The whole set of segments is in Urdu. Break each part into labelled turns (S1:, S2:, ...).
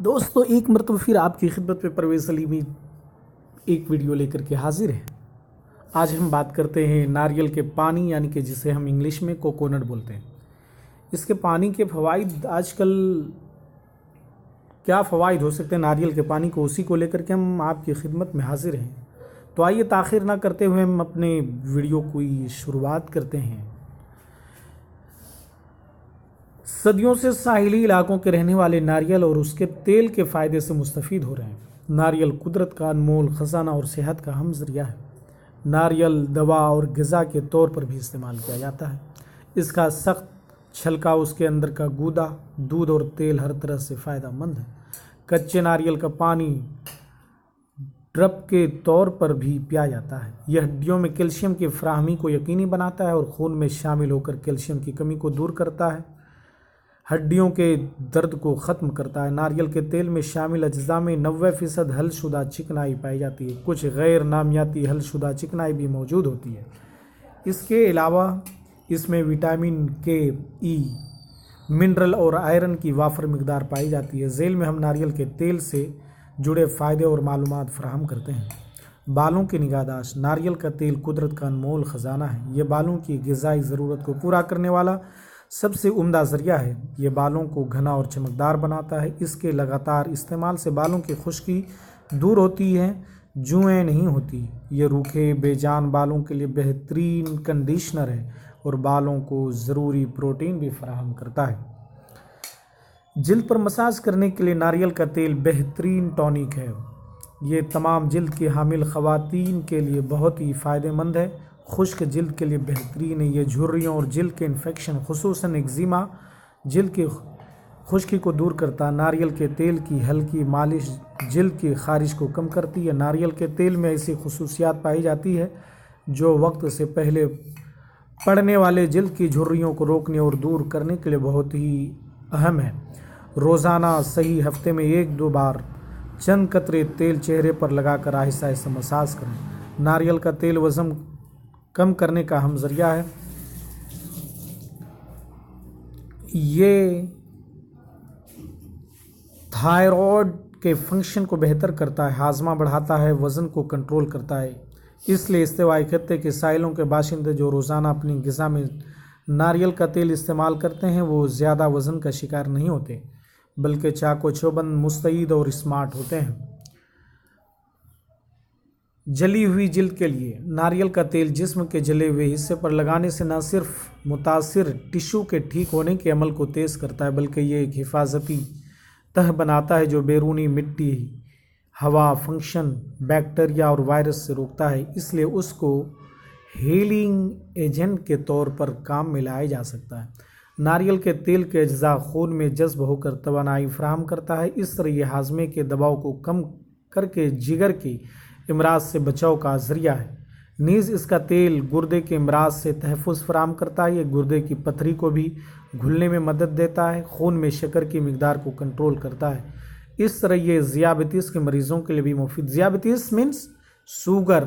S1: دوستو ایک مرتبہ پھر آپ کی خدمت میں پرویز سلیمی ایک ویڈیو لے کر کے حاضر ہے۔ آج ہم بات کرتے ہیں ناریل کے پانی یعنی کہ جسے ہم انگلش میں کوکونٹ بولتے ہیں۔ اس کے پانی کے فوائد آج کل کیا فوائد ہو سکتے ہیں ناریل کے پانی کو، اسی کو لے کر کے ہم آپ کی خدمت میں حاضر ہیں۔ تو آئیے تاخیر نہ کرتے ہوئے ہم اپنے ویڈیو کی شروعات کرتے ہیں۔ صدیوں سے ساحلی علاقوں کے رہنے والے ناریل اور اس کے تیل کے فائدے سے مستفید ہو رہے ہیں۔ ناریل قدرت کا انمول خزانہ اور صحت کا اہم ذریعہ ہے۔ ناریل دوا اور غذا کے طور پر بھی استعمال کیا جاتا ہے۔ اس کا سخت چھلکا، اس کے اندر کا گودا، دودھ اور تیل ہر طرح سے فائدہ مند ہے۔ کچے ناریل کا پانی ڈرپ کے طور پر بھی پیا جاتا ہے۔ یہ ہڈیوں میں کیلشیم کی فراہمی کو یقینی بناتا ہے اور خون میں شامل ہو کر کیلشیم کی کمی کو دور کرتا ہے، ہڈیوں کے درد کو ختم کرتا ہے۔ ناریل کے تیل میں شامل اجزاء میں 90% حل شدہ چکنائی پائی جاتی ہے۔ کچھ غیر نامیاتی حل شدہ چکنائی بھی موجود ہوتی ہے۔ اس کے علاوہ اس میں وٹامن کے، ای، منرل اور آئرن کی وافر مقدار پائی جاتی ہے۔ ذیل میں ہم ناریل کے تیل سے جڑے فائدے اور معلومات فراہم کرتے ہیں۔ بالوں کی نگہداشت۔ ناریل کا تیل قدرت کا انمول خزانہ ہے۔ یہ بالوں کی غذائی ضرورت کو پورا کرنے والا سب سے عمدہ ذریعہ ہے۔ یہ بالوں کو گھنا اور چمکدار بناتا ہے۔ اس کے لگاتار استعمال سے بالوں کی خشکی دور ہوتی ہے، جوئیں نہیں ہوتی۔ یہ روکھے بے جان بالوں کے لیے بہترین کنڈیشنر ہے اور بالوں کو ضروری پروٹین بھی فراہم کرتا ہے۔ جلد پر مساج کرنے کے لیے ناریل کا تیل بہترین ٹونک ہے۔ یہ تمام جلد کی حامل خواتین کے لیے بہت ہی فائدہ مند ہے۔ خشک جلد کے لیے بہترین ہے۔ یہ جھریوں اور جلد کے انفیکشن خصوصاً ایگزیما، جلد کی خشکی کو دور کرتا ہے۔ ناریل کے تیل کی ہلکی مالش جلد کی خارش کو کم کرتی ہے۔ ناریل کے تیل میں ایسی خصوصیات پائی جاتی ہے جو وقت سے پہلے پڑنے والے جلد کی جھریوں کو روکنے اور دور کرنے کے لیے بہت ہی اہم ہے۔ روزانہ صحیح ہفتے میں 1-2 بار چند قطرے تیل چہرے پر لگا کر آہستہ آہستہ مساج کریں۔ ناریل کا تیل وزن کم کرنے کا اہم ذریعہ ہے۔ یہ تھائرائیڈ کے فنکشن کو بہتر کرتا ہے، ہاضمہ بڑھاتا ہے، وزن کو کنٹرول کرتا ہے۔ اس لیے استوائی خطے کے ساحلوں کے باشندے جو روزانہ اپنی غذا میں ناریل کا تیل استعمال کرتے ہیں وہ زیادہ وزن کا شکار نہیں ہوتے، بلکہ چاق و چوبند، مستعد اور اسمارٹ ہوتے ہیں۔ جلی ہوئی جلد کے لیے ناریل کا تیل جسم کے جلے ہوئے حصے پر لگانے سے نہ صرف متاثر ٹشو کے ٹھیک ہونے کے عمل کو تیز کرتا ہے بلکہ یہ ایک حفاظتی تہ بناتا ہے جو بیرونی مٹی، ہوا، فنگشن، بیکٹیریا اور وائرس سے روکتا ہے۔ اس لیے اس کو ہیلنگ ایجنٹ کے طور پر کام میں لایا جا سکتا ہے۔ ناریل کے تیل کے اجزاء خون میں جذب ہو کر توانائی فراہم کرتا ہے۔ اس طرح یہ ہاضمے کے دباؤ کو کم کر کے جگر کی امراض سے بچاؤ کا ذریعہ ہے۔ نیز اس کا تیل گردے کے امراض سے تحفظ فراہم کرتا ہے۔ یہ گردے کی پتھری کو بھی گھلنے میں مدد دیتا ہے، خون میں شکر کی مقدار کو کنٹرول کرتا ہے۔ اس طرح یہ ذیابیطس کے مریضوں کے لیے بھی مفید۔ ذیابیطس مینس شوگر،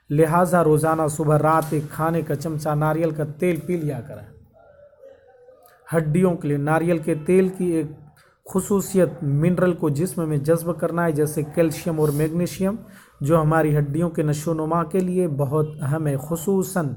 S1: لہٰذا روزانہ صبح رات ایک کھانے کا چمچہ ناریل کا تیل پی لیا کریں۔ ہڈیوں کے لیے ناریل کے تیل کی ایک خصوصیت منرل کو جسم میں جذب کرنا ہے، جیسے کیلشیم اور میگنیشیم، جو ہماری ہڈیوں کے نشو و نما کے لیے بہت اہم ہے، خصوصاً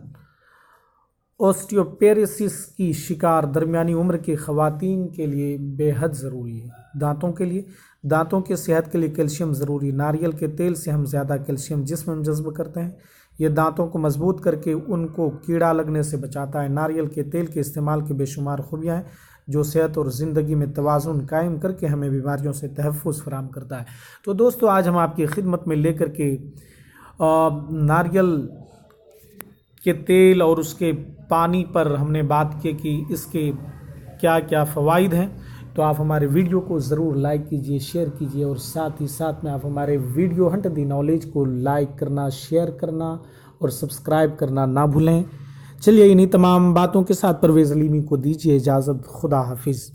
S1: اوسٹیوپوروسس کی شکار درمیانی عمر کی خواتین کے لیے بے حد ضروری ہے۔ دانتوں کے لیے، دانتوں کی صحت کے لیے کیلشیم ضروری ہے۔ ناریل کے تیل سے ہم زیادہ کیلشیم جسم میں جذب کرتے ہیں۔ یہ دانتوں کو مضبوط کر کے ان کو کیڑا لگنے سے بچاتا ہے۔ ناریل کے تیل کے استعمال کے بے شمار خوبیاں ہیں جو صحت اور زندگی میں توازن قائم کر کے ہمیں بیماریوں سے تحفظ فراہم کرتا ہے۔ تو دوستو آج ہم آپ کی خدمت میں لے کر کے ناریل کے تیل اور اس کے پانی پر ہم نے بات کی کہ اس کے کیا کیا فوائد ہیں۔ تو آپ ہمارے ویڈیو کو ضرور لائک کیجئے، شیئر کیجئے اور ساتھ ہی ساتھ میں آپ ہمارے ویڈیو ہنٹ دی نالج کو لائک کرنا، شیئر کرنا اور سبسکرائب کرنا نہ بھولیں۔ چلیے انہی تمام باتوں کے ساتھ پرویز سلیمی کو دیجیے اجازت۔ خدا حافظ۔